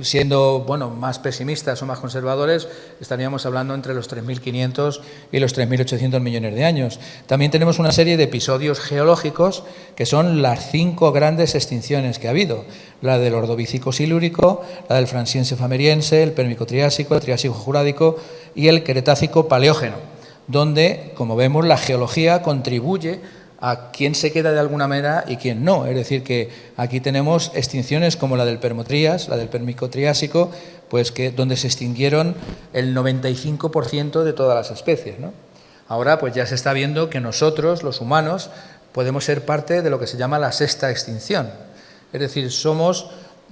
Siendo bueno, más pesimistas o más conservadores, estaríamos hablando entre los 3.500 y los 3.800 millones de años. También tenemos una serie de episodios geológicos que son las 5 grandes extinciones que ha habido. La del Ordovícico silúrico, la del Fransiense fameriense, el Pérmico-Triásico, el Triásico-Jurásico y el Cretácico-Paleógeno, donde, como vemos, la geología contribuye a quién se queda de alguna manera y quién no. Es decir, que aquí tenemos extinciones como la del Permotrías, la del Permico-Triásico, pues donde se extinguieron el 95% de todas las especies, ¿no? Ahora pues ya se está viendo que nosotros, los humanos, podemos ser parte de lo que se llama la sexta extinción. Es decir, somos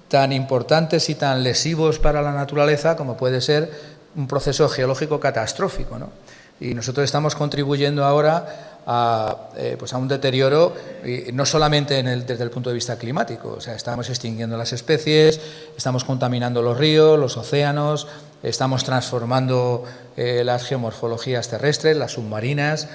tan importantes y tan lesivos para la naturaleza como puede ser un proceso geológico catastrófico, ¿no? Y nosotros estamos contribuyendo ahora a un deterioro, y no solamente desde el punto de vista climático, o sea, estamos extinguiendo las especies, estamos contaminando los ríos, los océanos, estamos transformando las geomorfologías terrestres, las submarinas,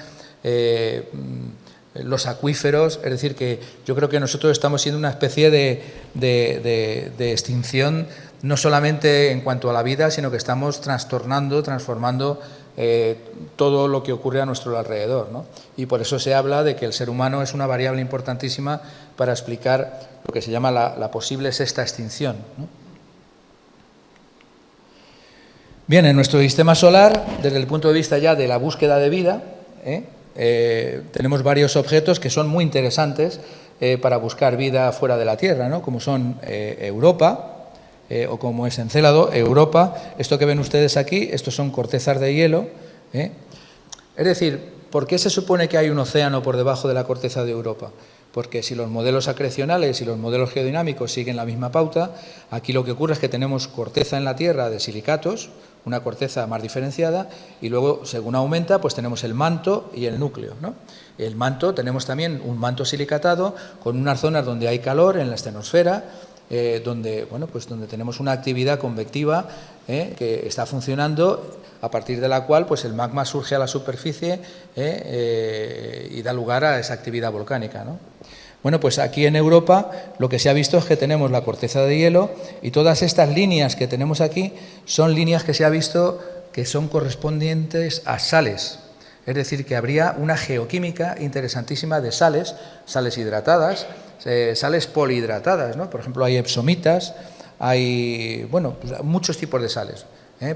los acuíferos. Es decir, que yo creo que nosotros estamos siendo una especie de extinción, no solamente en cuanto a la vida, sino que estamos trastornando, transformando todo lo que ocurre a nuestro alrededor, ¿no? Y por eso se habla de que el ser humano es una variable importantísima para explicar lo que se llama la posible sexta extinción, ¿no? Bien, en nuestro sistema solar, desde el punto de vista ya de la búsqueda de vida, tenemos varios objetos que son muy interesantes para buscar vida fuera de la Tierra, ¿no? Como son Europa, o como es Encélado, Europa. Esto que ven ustedes aquí, estos son cortezas de hielo. Es decir, ¿por qué se supone que hay un océano por debajo de la corteza de Europa? Porque si los modelos acrecionales y los modelos geodinámicos siguen la misma pauta, aquí lo que ocurre es que tenemos corteza en la Tierra de silicatos, una corteza más diferenciada, y luego, según aumenta, pues tenemos el manto y el núcleo, ¿no? El manto, tenemos también un manto silicatado con unas zonas donde hay calor en la estenosfera, donde tenemos una actividad convectiva que está funcionando, a partir de la cual pues el magma surge a la superficie y da lugar a esa actividad volcánica, ¿no? Bueno, pues aquí en Europa lo que se ha visto es que tenemos la corteza de hielo, y todas estas líneas que tenemos aquí son líneas que se ha visto que son correspondientes a sales. Es decir, que habría una geoquímica interesantísima de sales hidratadas, sales polihidratadas, ¿no? Por ejemplo, hay epsomitas, hay muchos tipos de sales.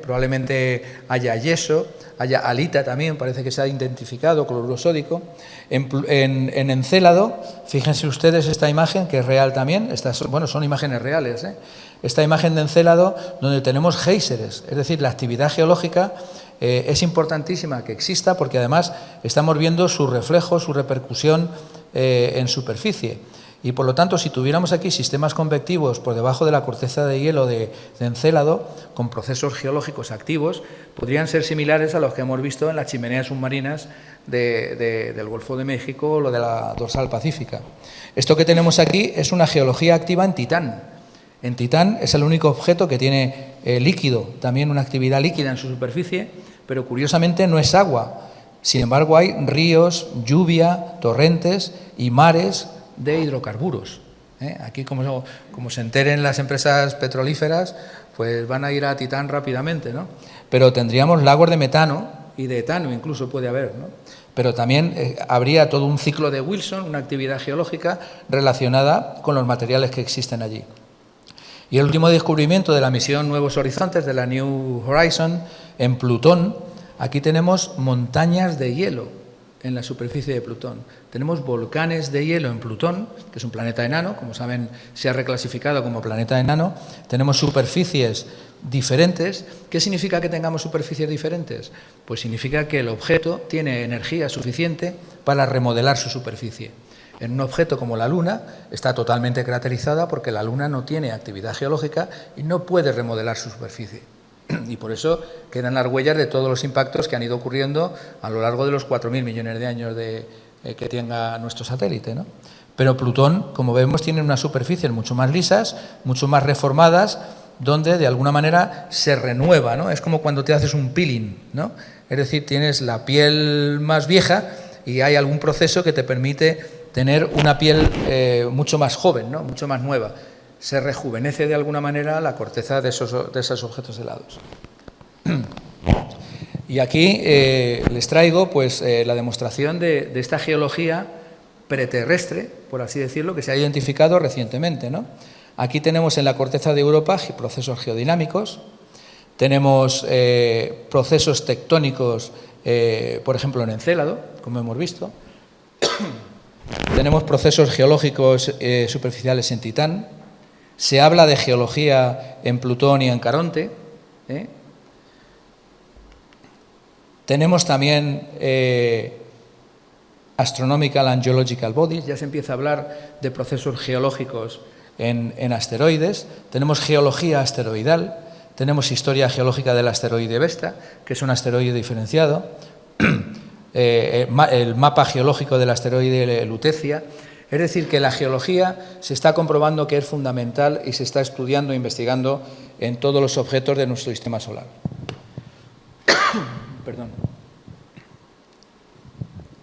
Probablemente haya yeso, haya halita también, parece que se ha identificado, cloruro sódico. En Encélado, fíjense ustedes esta imagen, que es real también, son imágenes reales, esta imagen de Encélado, donde tenemos géiseres, es decir, la actividad geológica es importantísima que exista, porque además estamos viendo su reflejo, su repercusión en superficie. Y por lo tanto, si tuviéramos aquí sistemas convectivos por debajo de la corteza de hielo de Encélado, con procesos geológicos activos, podrían ser similares a los que hemos visto en las chimeneas submarinas del Golfo de México o lo de la dorsal pacífica. Esto que tenemos aquí es una geología activa en Titán. En Titán es el único objeto que tiene líquido, también una actividad líquida en su superficie, pero curiosamente no es agua. Sin embargo, hay ríos, lluvia, torrentes y mares de hidrocarburos. Aquí, como se enteren las empresas petrolíferas, pues van a ir a Titán rápidamente, ¿no? Pero tendríamos lagos de metano y de etano, incluso puede haber, ¿no? Pero también habría todo un ciclo de Wilson, una actividad geológica relacionada con los materiales que existen allí. Y el último descubrimiento de la misión Nuevos Horizontes, de la New Horizon, en Plutón, aquí tenemos montañas de hielo en la superficie de Plutón. Tenemos volcanes de hielo en Plutón, que es un planeta enano, como saben, se ha reclasificado como planeta enano. Tenemos superficies diferentes. ¿Qué significa que tengamos superficies diferentes? Pues significa que el objeto tiene energía suficiente para remodelar su superficie. En un objeto como la Luna está totalmente craterizada porque la Luna no tiene actividad geológica y no puede remodelar su superficie. Y por eso quedan las huellas de todos los impactos que han ido ocurriendo a lo largo de los 4.000 millones de años que tenga nuestro satélite, ¿no? Pero Plutón, como vemos, tiene unas superficies mucho más lisas, mucho más reformadas, donde de alguna manera se renueva, ¿no? Es como cuando te haces un peeling, ¿no? Es decir, tienes la piel más vieja y hay algún proceso que te permite tener una piel mucho más joven, ¿no? Mucho más nueva. Se rejuvenece de alguna manera la corteza de esos objetos helados. Y aquí les traigo pues, la demostración de esta geología preterrestre, por así decirlo, que se ha identificado recientemente, ¿no? Aquí tenemos en la corteza de Europa procesos geodinámicos, tenemos procesos tectónicos, por ejemplo, en Encélado, como hemos visto. tenemos procesos geológicos superficiales en Titán. Se habla de geología en Plutón y en Caronte. Tenemos también Astronomical and Geological Bodies. Ya se empieza a hablar de procesos geológicos en asteroides. Tenemos geología asteroidal. Tenemos historia geológica del asteroide Vesta, que es un asteroide diferenciado. El mapa geológico del asteroide Lutecia. Es decir, que la geología se está comprobando que es fundamental y se está estudiando e investigando en todos los objetos de nuestro sistema solar. Perdón.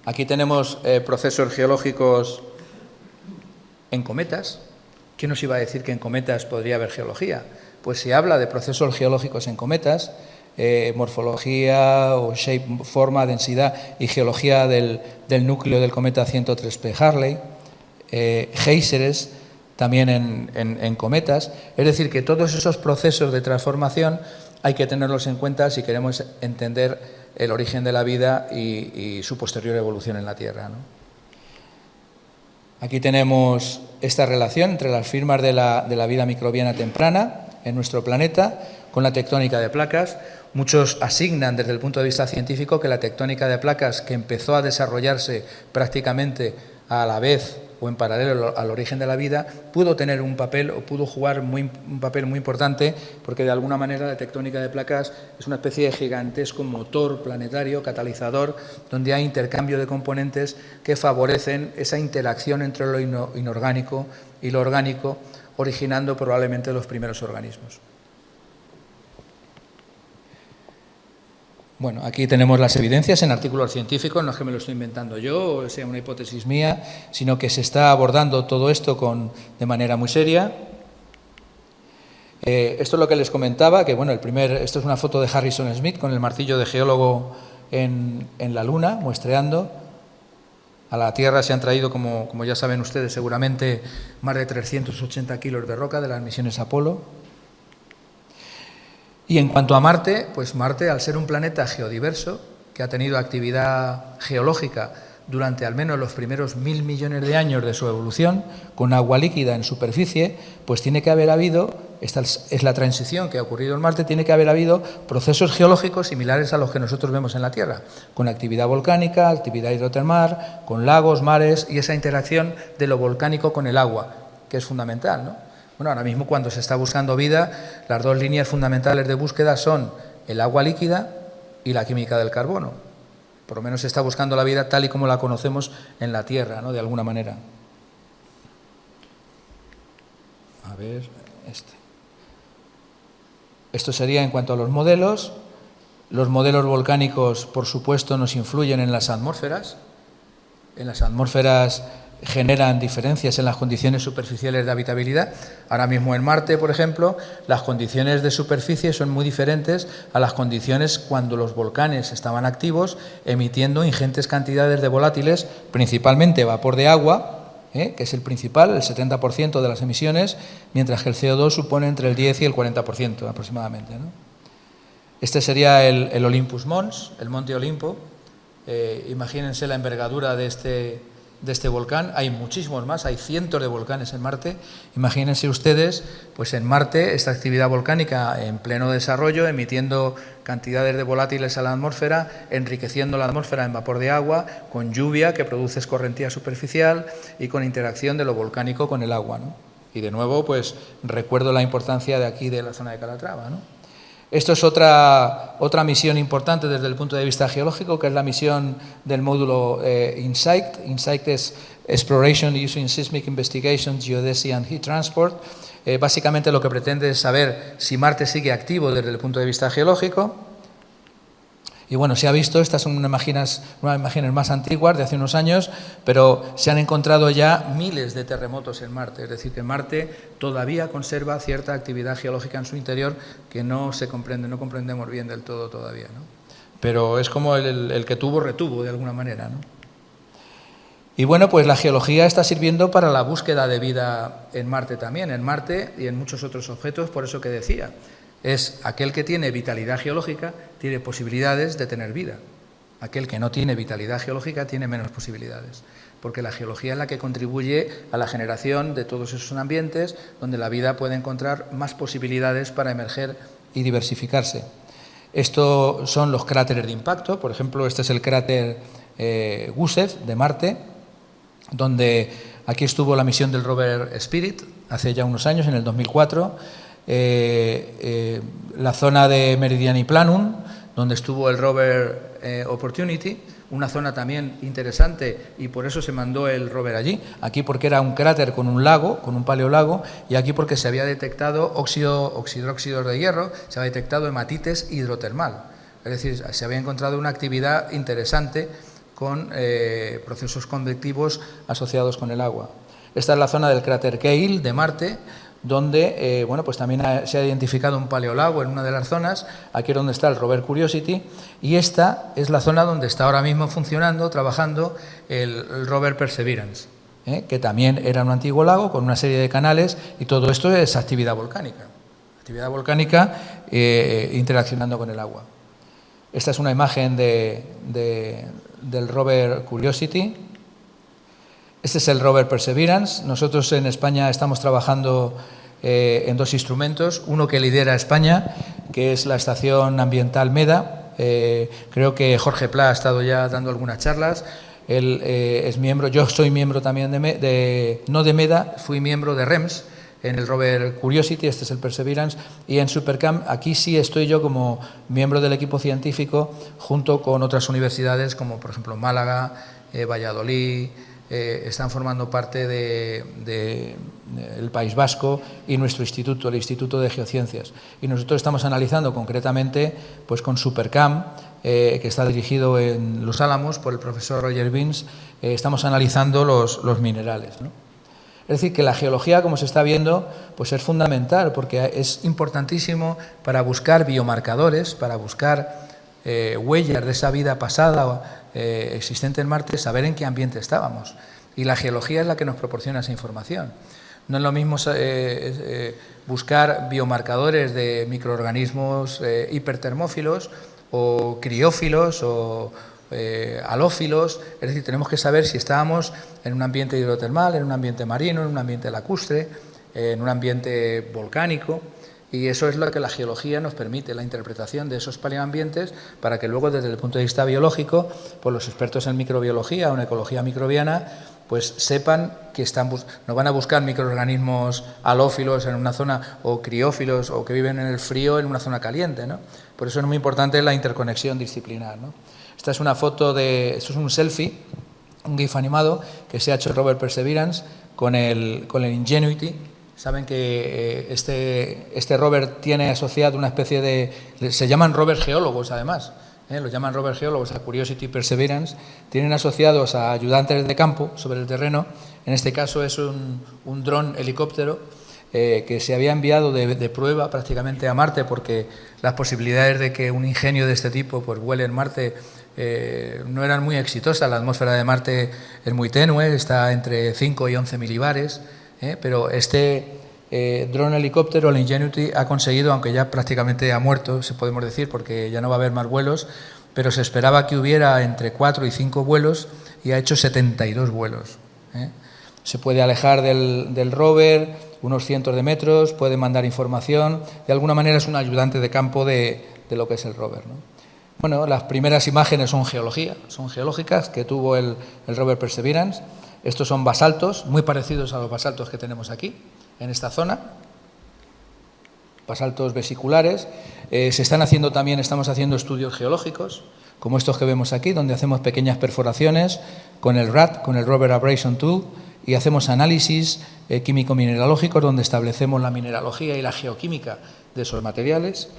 Aquí tenemos procesos geológicos en cometas. ¿Quién nos iba a decir que en cometas podría haber geología? Pues se habla de procesos geológicos en cometas, morfología o shape, forma, densidad y geología del núcleo del cometa 103P Halley, géiseres también en cometas. Es decir, que todos esos procesos de transformación hay que tenerlos en cuenta si queremos entender el origen de la vida y su posterior evolución en la Tierra, ¿no? Aquí tenemos esta relación entre las firmas de la vida microbiana temprana en nuestro planeta con la tectónica de placas. Muchos asignan desde el punto de vista científico que la tectónica de placas, que empezó a desarrollarse prácticamente a la vez o en paralelo al origen de la vida, pudo tener un papel o pudo jugar un papel muy importante, porque de alguna manera la tectónica de placas es una especie de gigantesco motor planetario, catalizador, donde hay intercambio de componentes que favorecen esa interacción entre lo inorgánico y lo orgánico, originando probablemente los primeros organismos. Bueno, aquí tenemos las evidencias en artículos científicos, no es que me lo estoy inventando yo, o sea una hipótesis mía, sino que se está abordando todo esto de manera muy seria. Esto es lo que les comentaba, que bueno, esto es una foto de Harrison Smith con el martillo de geólogo en la Luna, muestreando. A la Tierra se han traído, como ya saben ustedes seguramente, más de 380 kilos de roca de las misiones Apolo. Y en cuanto a Marte, pues Marte, al ser un planeta geodiverso, que ha tenido actividad geológica durante al menos los primeros 1.000 millones de años de su evolución, con agua líquida en superficie, pues tiene que haber habido, esta es la transición que ha ocurrido en Marte, tiene que haber habido procesos geológicos similares a los que nosotros vemos en la Tierra, con actividad volcánica, actividad hidrotermal, con lagos, mares y esa interacción de lo volcánico con el agua, que es fundamental, ¿no? Bueno, ahora mismo cuando se está buscando vida, las dos líneas fundamentales de búsqueda son el agua líquida y la química del carbono. Por lo menos se está buscando la vida tal y como la conocemos en la Tierra, ¿no? De alguna manera. A ver, Esto sería en cuanto a los modelos. Los modelos volcánicos, por supuesto, nos influyen en las atmósferas. En las atmósferas generan diferencias en las condiciones superficiales de habitabilidad. Ahora mismo en Marte, por ejemplo, las condiciones de superficie son muy diferentes a las condiciones cuando los volcanes estaban activos, emitiendo ingentes cantidades de volátiles, principalmente vapor de agua, que es el principal, el 70% de las emisiones, mientras que el CO2 supone entre el 10 y el 40% aproximadamente, ¿no? Este sería el Olympus Mons, el Monte Olimpo. Imagínense la envergadura de este volcán. Hay muchísimos más, hay cientos de volcanes en Marte. Imagínense ustedes, pues en Marte, esta actividad volcánica en pleno desarrollo, emitiendo cantidades de volátiles a la atmósfera, enriqueciendo la atmósfera en vapor de agua, con lluvia que produce escorrentía superficial y con interacción de lo volcánico con el agua, ¿no? Y de nuevo, pues recuerdo la importancia de aquí de la zona de Calatrava, ¿no? Esto es otra misión importante desde el punto de vista geológico, que es la misión del módulo InSight. InSight es Exploration Using Seismic Investigation, Geodesy and Heat Transport. Básicamente lo que pretende es saber si Marte sigue activo desde el punto de vista geológico. Y bueno, se ha visto, estas son unas imágenes más antiguas de hace unos años, pero se han encontrado ya miles de terremotos en Marte. Es decir, que Marte todavía conserva cierta actividad geológica en su interior que no se comprende, no comprendemos bien del todo todavía, ¿no? Pero es como el que tuvo, retuvo de alguna manera, ¿no? Y bueno, pues la geología está sirviendo para la búsqueda de vida en Marte también, en Marte y en muchos otros objetos, por eso que decía. Es aquel que tiene vitalidad geológica, tiene posibilidades de tener vida. Aquel que no tiene vitalidad geológica tiene menos posibilidades, porque la geología es la que contribuye a la generación de todos esos ambientes donde la vida puede encontrar más posibilidades para emerger y diversificarse. Estos son los cráteres de impacto. Por ejemplo, este es el cráter Gusev de Marte, donde aquí estuvo la misión del rover Spirit hace ya unos años, en el 2004. La zona de Meridiani Planum, donde estuvo el rover Opportunity, una zona también interesante, y por eso se mandó el rover allí. Aquí porque era un cráter con un lago, con un paleolago, y aquí porque se había detectado oxidróxidos de hierro, se había detectado hematites hidrotermal. Es decir, se había encontrado una actividad interesante con procesos convectivos asociados con el agua. Esta es la zona del cráter Gale de Marte, donde bueno, pues también se ha identificado un paleolago en una de las zonas. Aquí es donde está el rover Curiosity, y esta es la zona donde está ahora mismo funcionando, trabajando el rover Perseverance, que también era un antiguo lago con una serie de canales, y todo esto es actividad volcánica interaccionando con el agua. Esta es una imagen del rover Curiosity. Este es el rover Perseverance. Nosotros en España estamos trabajando en dos instrumentos, uno que lidera España, que es la Estación Ambiental MEDA. Creo que Jorge Pla ha estado ya dando algunas charlas. Él es miembro, yo soy miembro también no de MEDA, fui miembro de REMS en el rover Curiosity. Este es el Perseverance, y en Supercam aquí sí estoy yo como miembro del equipo científico, junto con otras universidades como por ejemplo Málaga, Valladolid. Están formando parte del País Vasco y nuestro instituto, el Instituto de Geociencias. Y nosotros estamos analizando concretamente, pues con Supercam, que está dirigido en Los Álamos por el profesor Roger Vins, estamos analizando los minerales, ¿no? Es decir, que la geología, como se está viendo, pues es fundamental, porque es importantísimo para buscar biomarcadores, para buscar huellas de esa vida pasada existente en Marte, saber en qué ambiente estábamos. Y la geología es la que nos proporciona esa información. No es lo mismo buscar biomarcadores de microorganismos hipertermófilos o criófilos o halófilos. Es decir, tenemos que saber si estábamos en un ambiente hidrotermal, en un ambiente marino, en un ambiente lacustre, en un ambiente volcánico. Y eso es lo que la geología nos permite, la interpretación de esos paleoambientes, para que luego, desde el punto de vista biológico, pues los expertos en microbiología o en ecología microbiana, pues sepan que no van a buscar microorganismos halófilos en una zona, o criófilos, o que viven en el frío en una zona caliente, ¿no? Por eso es muy importante la interconexión disciplinar, ¿no? Esta es una foto esto es un selfie, un GIF animado que se ha hecho el rover Perseverance con el Ingenuity. Saben que este rover tiene asociado una especie se llaman rover geólogos además, los llaman rover geólogos a Curiosity y Perseverance, tienen asociados a ayudantes de campo sobre el terreno. En este caso es un dron helicóptero que se había enviado de prueba prácticamente a Marte, porque las posibilidades de que un ingenio de este tipo pues vuele en Marte no eran muy exitosas. La atmósfera de Marte es muy tenue, está entre 5 y 11 milibares. Pero este dron helicóptero, el Ingenuity, ha conseguido, aunque ya prácticamente ha muerto, se podemos decir, porque ya no va a haber más vuelos, pero se esperaba que hubiera entre 4 y 5 vuelos, y ha hecho 72 vuelos. Se puede alejar del rover unos cientos de metros, puede mandar información, de alguna manera es un ayudante de campo de lo que es el rover, ¿no? Bueno, las primeras imágenes son geológicas que tuvo el rover Perseverance. Estos son basaltos, muy parecidos a los basaltos que tenemos aquí, en esta zona, basaltos vesiculares. Estamos haciendo estudios geológicos, como estos que vemos aquí, donde hacemos pequeñas perforaciones con el RAT, con el Rover Abrasion Tool, y hacemos análisis químico-mineralógicos, donde establecemos la mineralogía y la geoquímica de esos materiales.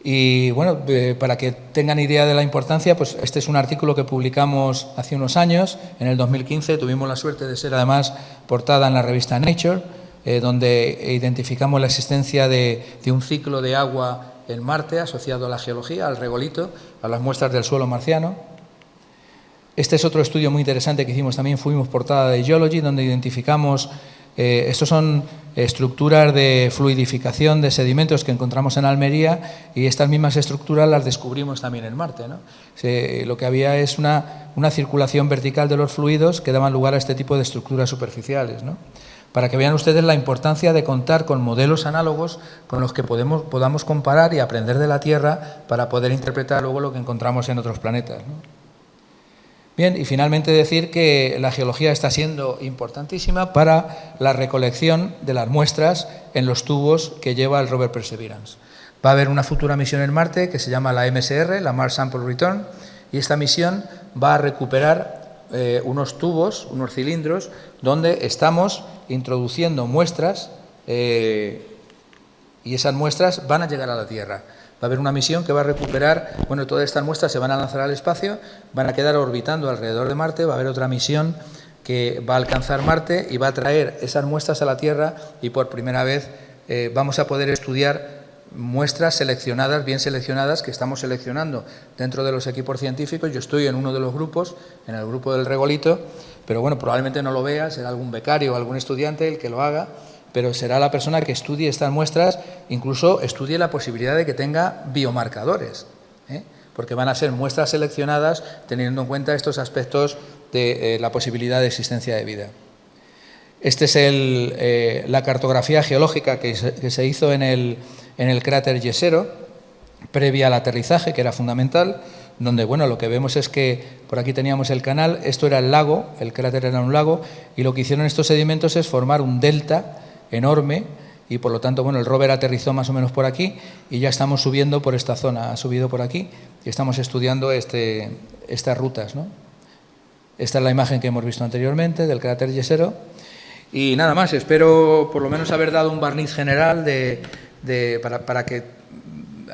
Y bueno, para que tengan idea de la importancia, pues este es un artículo que publicamos hace unos años, en el 2015, tuvimos la suerte de ser además portada en la revista Nature, donde identificamos la existencia de un ciclo de agua en Marte asociado a la geología, al regolito, a las muestras del suelo marciano. Este es otro estudio muy interesante que hicimos también, fuimos portada de Geology, donde identificamos Estos son estructuras de fluidificación de sedimentos que encontramos en Almería y estas mismas estructuras las descubrimos también en Marte, ¿no? Lo que había es una circulación vertical de los fluidos que daban lugar a este tipo de estructuras superficiales, ¿no? Para que vean ustedes la importancia de contar con modelos análogos con los que podamos comparar y aprender de la Tierra para poder interpretar luego lo que encontramos en otros planetas, ¿no? Bien, y finalmente decir que la geología está siendo importantísima para la recolección de las muestras en los tubos que lleva el rover Perseverance. Va a haber una futura misión en Marte que se llama la MSR, la Mars Sample Return, y esta misión va a recuperar unos tubos, unos cilindros, donde estamos introduciendo muestras y esas muestras van a llegar a la Tierra. Va a haber una misión que va a recuperar, bueno, todas estas muestras se van a lanzar al espacio, van a quedar orbitando alrededor de Marte, va a haber otra misión que va a alcanzar Marte y va a traer esas muestras a la Tierra y por primera vez vamos a poder estudiar muestras seleccionadas, bien seleccionadas, que estamos seleccionando dentro de los equipos científicos. Yo estoy en uno de los grupos, en el grupo del regolito, pero bueno, probablemente no lo vea, será algún becario o algún estudiante el que lo haga, pero será la persona que estudie estas muestras, incluso estudie la posibilidad de que tenga biomarcadores, porque van a ser muestras seleccionadas teniendo en cuenta estos aspectos de la posibilidad de existencia de vida. Esta es la cartografía geológica que se hizo en el cráter Jezero, previa al aterrizaje, que era fundamental, donde bueno, lo que vemos es que por aquí teníamos el canal, esto era el lago, el cráter era un lago, y lo que hicieron estos sedimentos es formar un delta enorme, y por lo tanto, bueno, el rover aterrizó más o menos por aquí y ya estamos subiendo por esta zona, ha subido por aquí y estamos estudiando estas rutas, ¿no? Esta es la imagen que hemos visto anteriormente del cráter Jezero. Y nada más, espero por lo menos haber dado un barniz general para que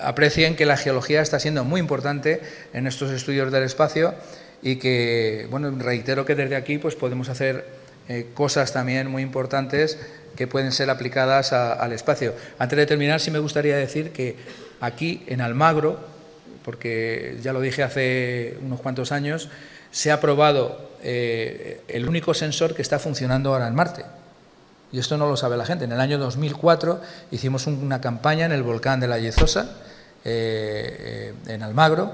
aprecien que la geología está siendo muy importante en estos estudios del espacio y que, bueno, reitero que desde aquí pues podemos hacer cosas también muy importantes que pueden ser aplicadas al espacio. Antes de terminar, sí me gustaría decir que aquí en Almagro, porque ya lo dije hace unos cuantos años, se ha probado el único sensor que está funcionando ahora en Marte. Y esto no lo sabe la gente. En el año 2004 hicimos una campaña en el volcán de la Yezosa, en Almagro,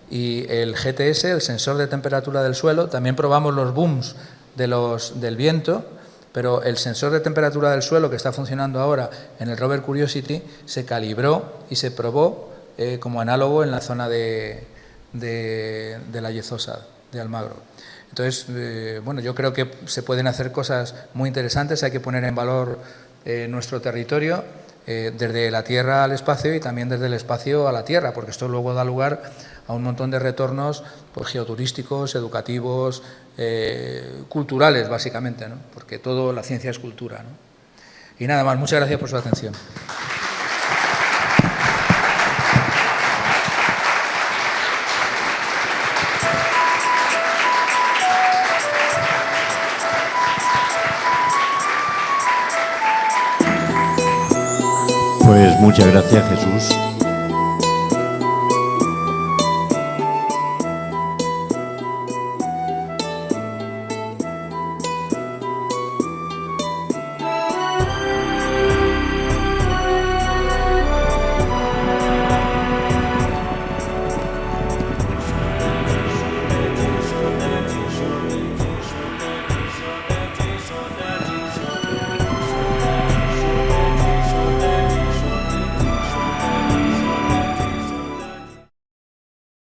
y el GTS, el sensor de temperatura del suelo, también probamos los booms del viento, pero el sensor de temperatura del suelo que está funcionando ahora en el rover Curiosity se calibró y se probó como análogo en la zona de la Yezosa, de Almagro. Entonces, bueno, yo creo que se pueden hacer cosas muy interesantes, hay que poner en valor nuestro territorio, desde la Tierra al espacio y también desde el espacio a la Tierra, porque esto luego da lugar a un montón de retornos pues, geoturísticos, educativos, culturales básicamente, ¿no? Porque todo la ciencia es cultura, ¿no? Y nada más, muchas gracias por su atención. Pues muchas gracias, Jesús.